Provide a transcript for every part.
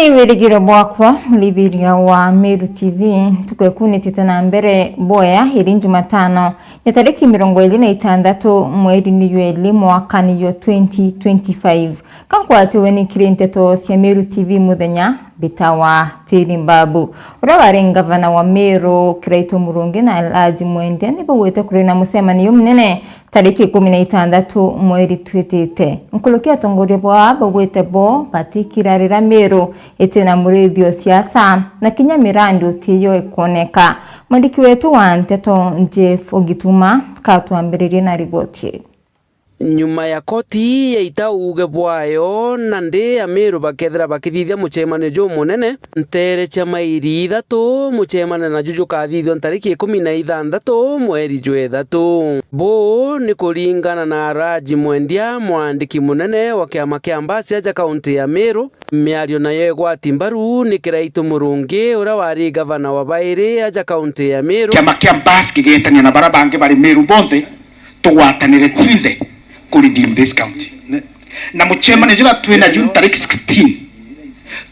Ni wirigiro bwakwa lidhiria wa Meru TV tukwekunitie na mbere boya hiri Jumatano ya tariki 26 mweri ni mwaka ni 2025 kankwatiwe ni kirinteto cia Meru TV muthenya bitawa Tiri Mbabu ura wari gavana wa Meru Kiraitu Murungi na Alhaji Mwendia nibo gwete kuri na mucemanio munene tariki 16 mweri twitite nkulukia tongoria bwa bagwete bo batikirarira Meru etena murithio siasa na kinya mirandi utiyo ikoneka mwandiki wetu wa Nteto Jeff Ogituma katwambiririe na riboti. Nyuma ya koti ya itauge bwayo nande ya Meru bakethera bakithithia muchemane jo munene ntere cha mairi 3 muchemane na juju kathithio tariki 16 mweri jwe 3 bo ni kuringana na Alhaji Mwendia mwandiki munene wa kiama kia Mbasi aja kaunti ya Meru miario nayo igwati mbaru ni Kiraitu Murungi ura wari gavana wa bairi aja kaunti ya Meru kiama kia Mbasi kigetania na barabange bari Meru bonthe tugwatanire twithe redeem this county na muchemane jira twina June tariki 16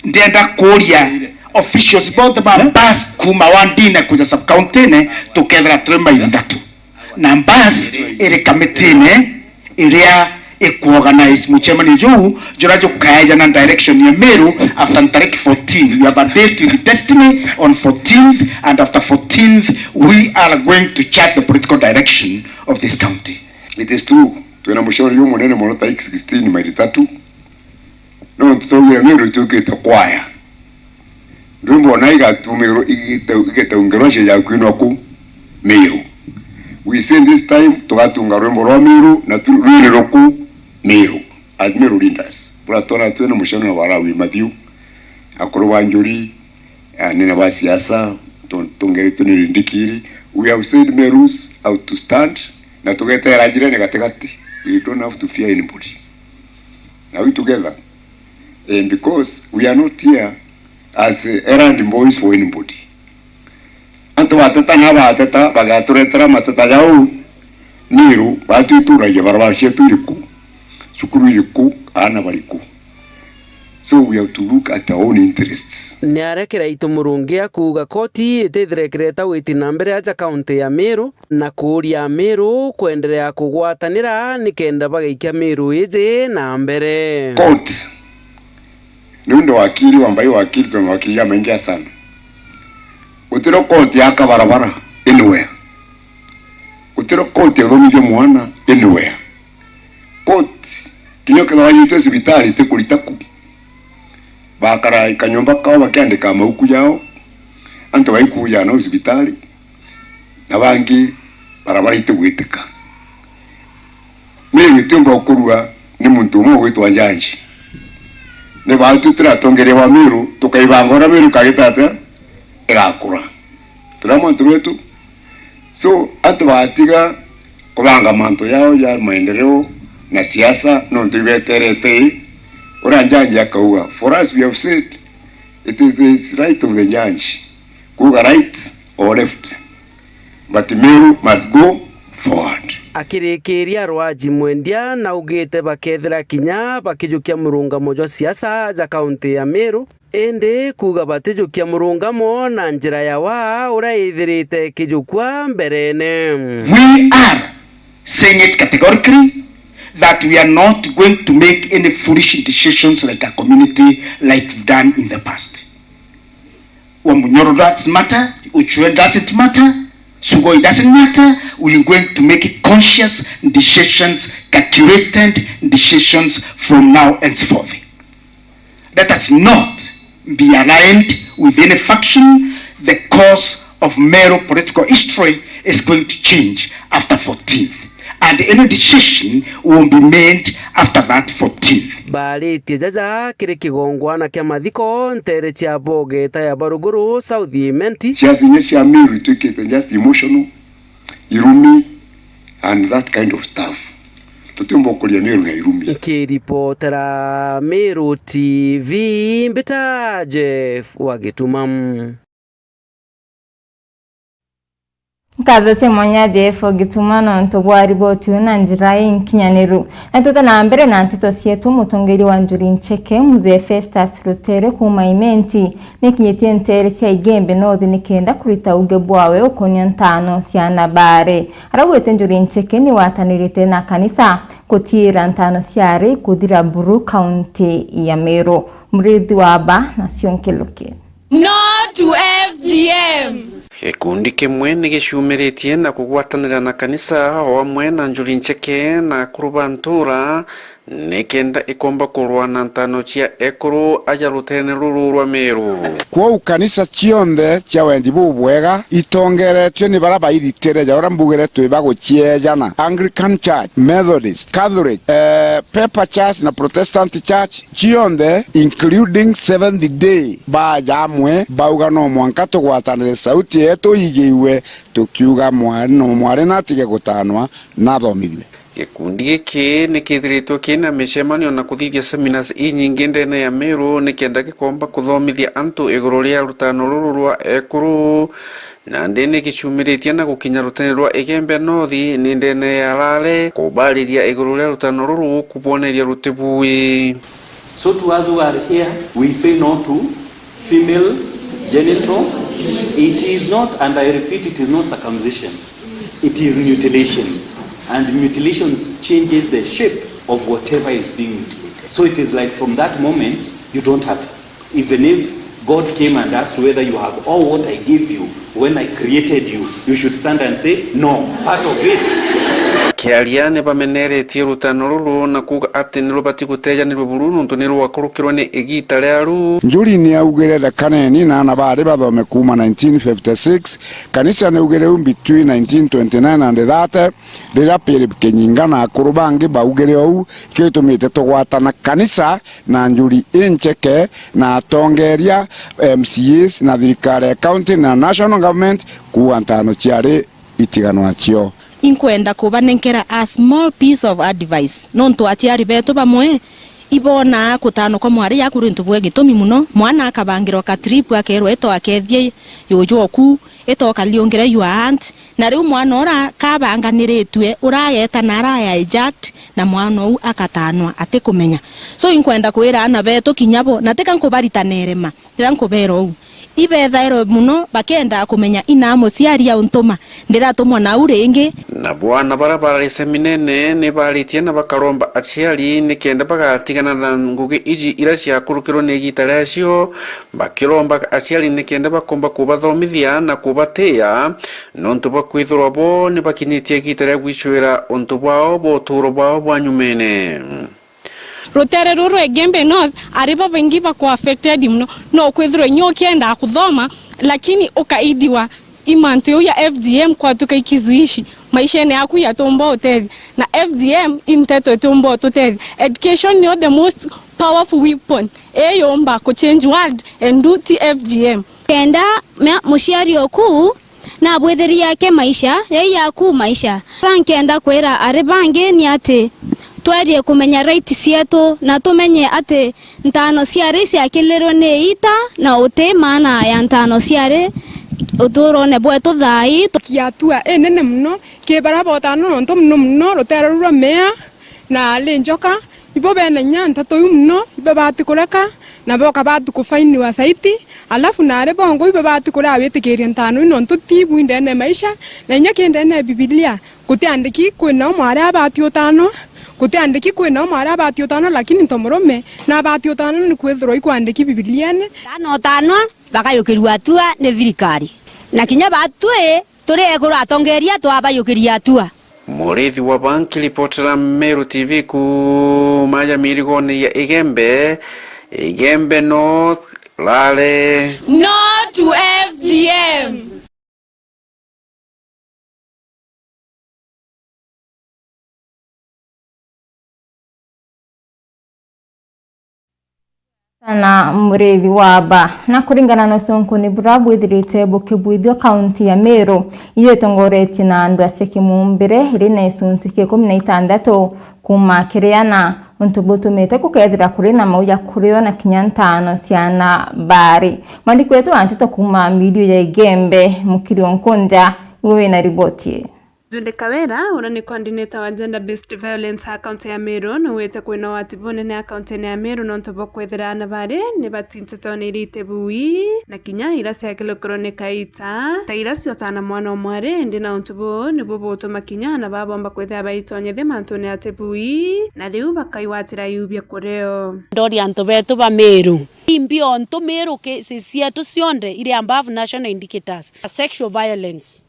ndienda kuria officials both ba Mbasi kuma wandine kuja sub county ne tukethera trema ithatu na Mbasi iri committee ne iria organize muchemane jura jo kaja na direction ya Meru after tariki 14 we have a date with destiny on 14th and after 14th we are going to chart the political direction of this county. It is true tuena mushauri yo munene mono tariki 16 mweri 3 no tutogira Meru tukita kwaya ndumbo na igatumiro igita ungeroshe ya kwino ku Meru. We say this time tugatunga rwembo rwa Meru na turire roku Meru as Meru leaders buratona tuena mushauri wa Barawi Matthew akoro wanjuri nina ba siasa tongere tunirindikiri. We have said Merus out to stand na tugetera jirani katikati. We don't have to fear anybody. Now we together. And because we are not here as errand boys for anybody. Anto watata na watata bagaturetera matata yao Meru batu ituraje barabashe turiku. Shukuru iriku ana bariku. So we have to look at our own interests. Niare Kiraitu Murungi akuga koti itithirekereta witi na mbere aja kaunti ya Meru na kuria Meru kuendelea kugwatanira nikenda bagaikia Meru ije na mbere. Court nundo wakili wambaye wakili tunawakilia mengi sana. Utiro court ya kabarabara anywhere. Utiro court ya dhomije mwana anywhere. Court kinyo kidawanyito hospitali tekulitaku bakara ikanyomba kao bakiandika mauku yao anto baikuja na hospitali na bangi barabara itugwitika. Mimi bitumba okurua ni muntu umwe witwa Njanji ne bantu turatongere wa Meru tukaibangora Meru kagitata igakura turamuntu wetu so anto batiga kubanga manto yao ya maendeleo na siasa no ndibeterete. Njanji akauga for us we have said it is the right of the Njanji kuga right or left but Meru must go forward. Akirikiria Alhaji Mwendia na ugite bakethera kinya bakijukia murungamo jwa siasa ja kaunti ya Meru ende kuga batijukia murungamo na njira ya wa uraithirite kijukwa mberene. We are saying it categorically that we are not going to make any foolish decisions like a community like we've done in the past. Wamunyoro doesn't matter, Uchwe doesn't matter, Sugoi doesn't matter. We are going to make conscious decisions, calculated decisions from now henceforth. Let us not be aligned with any faction. The course of Meru political history is going to change after 14th. And any decision will be made after that 14th. Baritie jaja kiri kigongwana kia mathiko ntere chia boge ya Baruguru South Imenti. Siasa nyesi ya Meru tukite just emotional, irumi and that kind of stuff. Tutumbo kulia Meru na irumi. Kiripotera Meru TV mbita Jeff Ogituma. Kaza semonya jefo gitumano ntobwari botu na njirai nkinyaneru na tuta na mbere na ntito sietu mutongeri wa Njuri Ncheke mzee Festus Rutere kuma imenti nikinyetie ntere sia Igembe North nikenda kurita ugebwawe ukonya ntano sia nabare arawete Njuri Ncheke ni watanirite na kanisa kutira ntano siare kudira Buru County ya Meru mrithi waba na sionkeluke No to FGM. Gikundi kimwe ni gicumiritie na kugwatanira na kanisa hamwe na Njuri Ncheke na kurubantura nikenda ikomba kurwa na ntano cia ekuru aja Rutene ruru rwa Meru kwa kanisa cionthe cia wendi bubwega itongeretwe ni baraba iritere ja urambugire twiba guciejana Anglican Church, Methodist, Catholic, Pepper Church na Protestant Church cionthe including Seventh Day ba jamwe bauga no mwanka tugwatanire sauti yetu igiwe tukiuga mwari na tige gutanwa na thomithwe. Gikundi giki nikithiritwo kina micemanio na kuthithia seminars inyingi ndene ya Meru nikenda gikomba kuthomithia antu iguru ria rutano ruru rwa ekuru na ndene gicumiritie na gukinya Rutene rwa Igembe North ni ndene ya Rale kubariria iguru ria rutano ruru kuboneria rutibui. So to us who are here, we say no to female genital. It is not, and I repeat, it is not circumcision. It is mutilation. And mutilation changes the shape of whatever is being mutilated. So it is like from that moment, you don't have. Even if God came and asked whether you have all what I gave you when I created you, you should stand and say, no, part of it. Kiaria ne bameneretie rutano ruru na kuga ati nirubati guteja ni ruburu nuntu ni rwakurukirwa ni igita riaru. Njuri ni augire kaneni na nabari bathome kuma 1956 kanisa ni ugire between 1929 and 30 rira Philip Kinyinga na akurubangi baugire ou kitumite tugwatana kanisa na Njuri Ncheke na atongeria MCAs na thirikari ya county na national government kuantano ciare itigano acio. Inkwenda kubanenkera a small piece of advice nontu aciari betu bamwe ibona kutano kwa mwari yakuru ntubwe gitumi muno mwana akabangirwa ka trip akerwa eto akethie yojoku eto kaliongera you aunt na riu mwana ora kabanganiritwe urayeta naraya eject na mwana u akatanwa atikumenya so inkwenda kwira ana betu kinyabo natika nkubaritanirema ndirankubero u ibethairo muno bakenda kumenya inamo ciaria untuma ndiratumwa na uringi na bwana barabara seminene ne baritie na bakaromba aciari nikenda bagatigana na ngugi iji ira cia kurukirwo ni gitara cio bakiromba aciari nikenda bakomba kubathomithia na kubatia nontu bakwithurwa bo ni bakinitie gitara gwicwira untu bwao boturo bwao bwanyumene. Rutere ruru Igembe North ariba bengi bako affected mno no kwithiro nyokienda kuthoma lakini ukaidiwa imantu ya FGM kwa tukaikizuishi maisha ni yaku ya tombo utethi na FGM inteto tombo tutethi. Education is the most powerful weapon eyomba ku change world and do FGM kenda mushiari oku na bwetheri yake maisha yaku maisha thankenda kwira aribange ni ati twarie kumenya right cietu na tumenye ati ntano ciare ciakilirwo ni ita na uti maana ya ntano ciare uturone bwetu thai kiatua enene muno ke barabota no nto muno Rutere rwa mea na lenjoka ibo bene nyanta to muno ibo batikureka na boka batukufaini wa saiti alafu nare bongo ibo batikura abetikiria ntano no nto tibu ndene maisha na nyakende ne Biblia kutiandiki kwina mwari abati utano kutiandiki kwina mwari abati utano lakini ntomorome na abati utano ni kwithiro ikwandiki Biblia ne tano bakayukirwa atua ne thirikari na kinya batwe turi eguru atongeria twabayukiria atua. Murithi wa banki ripotera Meru TV ku maya mirigoni ya Igembe North Rale. No to FGM. na murithi waba na kuringana na sonko ni burabu ithirite bukibwithio county ya Meru iyo tongoreti na andu asekimumbire rina isunzike 16 kuma kiriana untubutumite kukethira kuri na mauya kurio na kinyantano ciana bari mwandiki wetu antito kuma midio ya Igembe Mukirio Nkonja wewe na ripoti. Junde Kawera ura ni coordinator wa gender based violence account ya Meru no wete kwina watibone ne account ya Meru no ntobo kwethera na bare ne batinta tone rite bui na kinya ira cia kilokro ne kaita ta ira cio tana mwana mware ndi na ntobo ne bobo to makinya na babomba kwethera baitonye the mantone atebui na riu bakaiwatira yubia kureo ndori anto betu ba Meru imbio nto Meru ke cia tu cionde ire above national indicators sexual violence.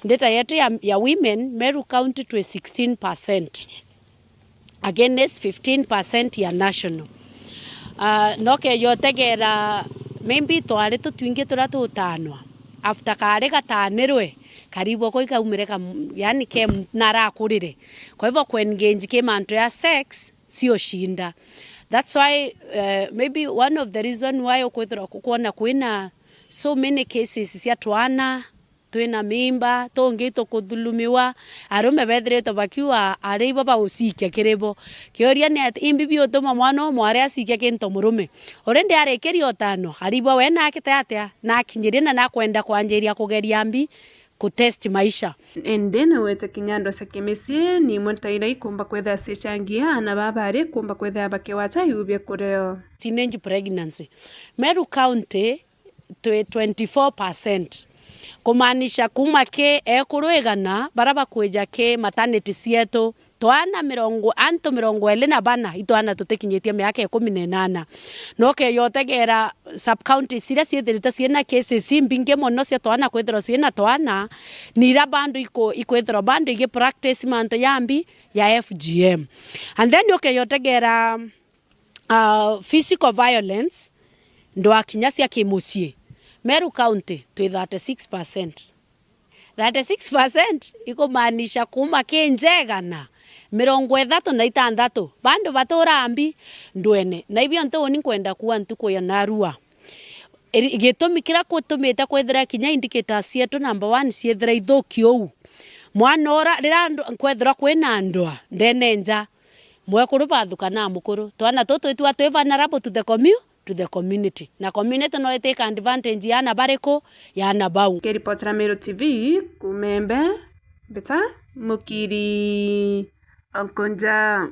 Data yetu ya women Meru County to 16% against 15% ya national. Noke yotegera maybe twari tutwinge turatu utanwa after kare gatanirwe karibu ko ikaumireka yani ke narakurire kwa hivyo kuengage ke manto ya sex sio shinda. That's why maybe one of the reason why ukwethira kuona kuina so many cases cia twana twina mimba tongito kuthulumiwa arume bethireto bakiwa ari baba usikia kirebo kioria ni imbibi otoma mwana mware asikia kinto murume orende arekeri otano aribo we na kitatia na kinyirina na kwenda kwanjeria kugeria mbi kutest maisha endene wete kinyando sakemesi ni montaira ikumba kwetha sechangia na babare kumba kwetha bakewacha yubye kureo teenage pregnancy Meru County to 24%. Kumanisha kuma ke ekuruigana baraba kweja ke maternity cietu twana mirongo elena bana itwana tutekinyetie miaka 18 noke yotegera sub county siria ciethirite ciena cases mbinge mono cia twana kwethira ciena twana nira bandu ikwethira bandu ige practice manto yambi ya FGM and then yoke yotegera physical violence ndo akinya cia kimucie Meru County to 36%. 36% iko maanisha kuma kenjegana 36 bandu batorambi ndwene na ibyo nto ni kwenda kuwa ntuko ya narua gitumikira kutumita kwethira kinya indicators cietu number 1 ciethira ithukio mwana ora rira kwethira kwina ndwa ndenenja mwekuru bathuka na mukuru twana toto tu vulnerable to the community na community no take advantage yana bareko yana bau ke report ra Meru TV kumembe beta mukiri onkonja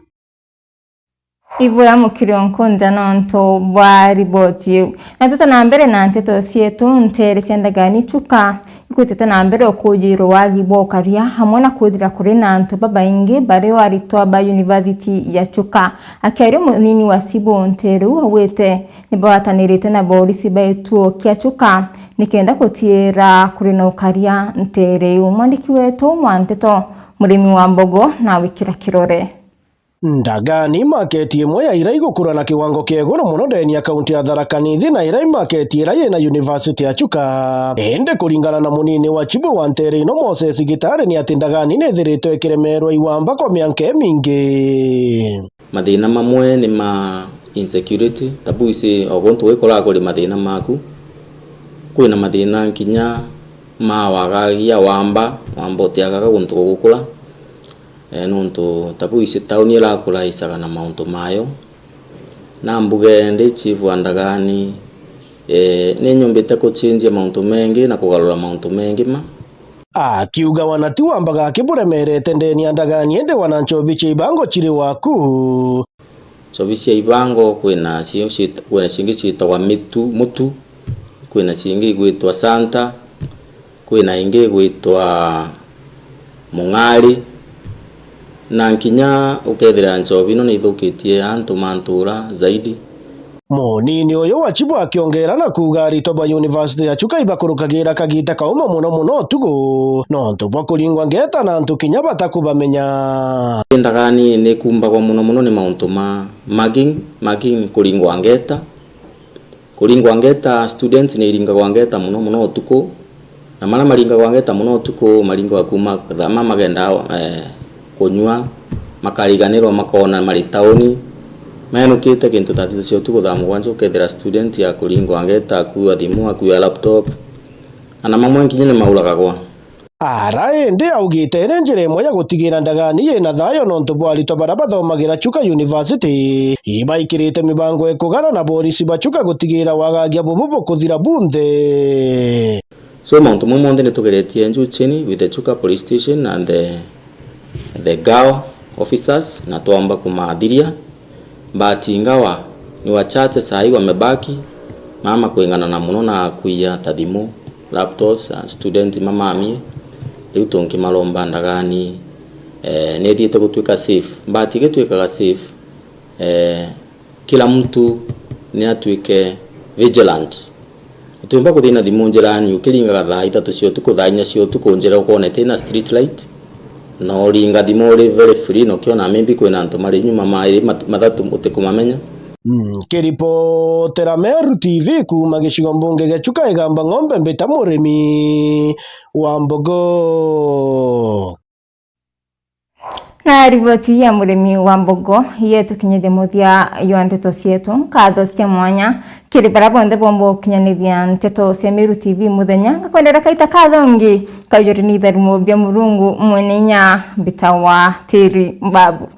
Ibura mukiri onkonja nonto bwa ripoti na tuta na mbere na nteto cietu ntere ciandagani chuka ikwitete na mbere okujiro wagi bokaria hamwe na kuthira kuri na nto babaingi bare waritwa ba University ya Chuka akari munini wa Sibo nteru awete ni bawatanirite na polisi baetuo kia Chuka nikenda kutiera kuri na ukaria ntere umwandiki wetu mwanteto murimi wa mbogo na wikira kirore Ndagani market imwe ya ira igukura na kiwango kieguru muno ndeni ya kaunti ya Tharaka Nithi na ira market ira yena University ya Chuka ende kuringana na munini wa Chibu wa Ntere ino Moses Gitare ni ati Ndagani nethirito ikiremerwa iwamba kwa mianke mingi mathina mamwe ni ma insecurity tabu isi ogontu wekora kuri mathina maku kwina mathina nkinya ma wagagia wamba tiagaga guntu gukura nuntu tabu isi tauni ila kula isaga na mauntu mayo na mbuge ndi chief wa Ndagani ni nyombete ko change mauntu mengi na kugarura mauntu mengi ma akiuga wanatu ambaga kiburemerete ndeni ya Ndagani ende wananchobiche ibango chiri waku chobiche ibango kwina cio kwina cingi citwa mutu kwina cingi gwitwa Santa kwina ingi gwitwa Mung'ari na nkinya ukethira nchobino ni ithukitie antu mantura zaidi munini uyu wa Chibu akiongera na kuga ritoba University ya Chuka ibakurukagira kagita kauma muno tugu no ntuba kuringwa ngeta na antu kinya batakubamenya Ndagani ni kumba kwa muno ni mauntu ma magging kuringwa ngeta students ni iringa kwa ngeta muno tuku na mara maringa kwa ngeta muno tuku maringa kuma thama magenda kunywa makariganirwa makona mari tauni menukite kintu tatito cio tukuthamu kwanza ukethira student ya kuringwa ngeta kuwa thimu akuwa laptop ana mamwe nkinya ni mauraga kwa Arae ndi augite njire imwe ya gutigira Ndagani yena thayo nontu bwarito bara bathomagira Chuka University ibaikirite mibango ekugana na polisi ba Chuka gutigira wagagia bububu kuthira bunthe So mauntu mumonde nitugeretie njuu chini with the Chuka police station and the GAO officers na tuomba kumaadhiria, but ingawa ni wachache sahi wamebaki mama kuingana na muno na kuia tadhimu laptops student mama amie riu tungimalomba ndagani ne thiete gutwika safe, but igitwikaga safe kila mtu ni atwike vigilant. Tumba kuthina thimu njirani ukiringa thaa 3 cio tuku thaa 4 cio tuku njira ukonete na street light no ringa thimu ri very free no kiona maybe kwina antu mari nyuma mairi mathatu utikumamenya. Kiripotera Meru TV kuma gicigo mbunge gia Chuka igamba ng'ombe mbita murimi wa mbogo. Na riboti ya murimi wa mbogo yetu kinyithia muthia yo nteto cietu katho cia mwanya kiri barabonde bombo kinyithia nteto cia Meru TV muthenya ngakwendera kaita kathongi kayuri ni tharumo bia murungu mwenenya mbita wa tiri mbabu.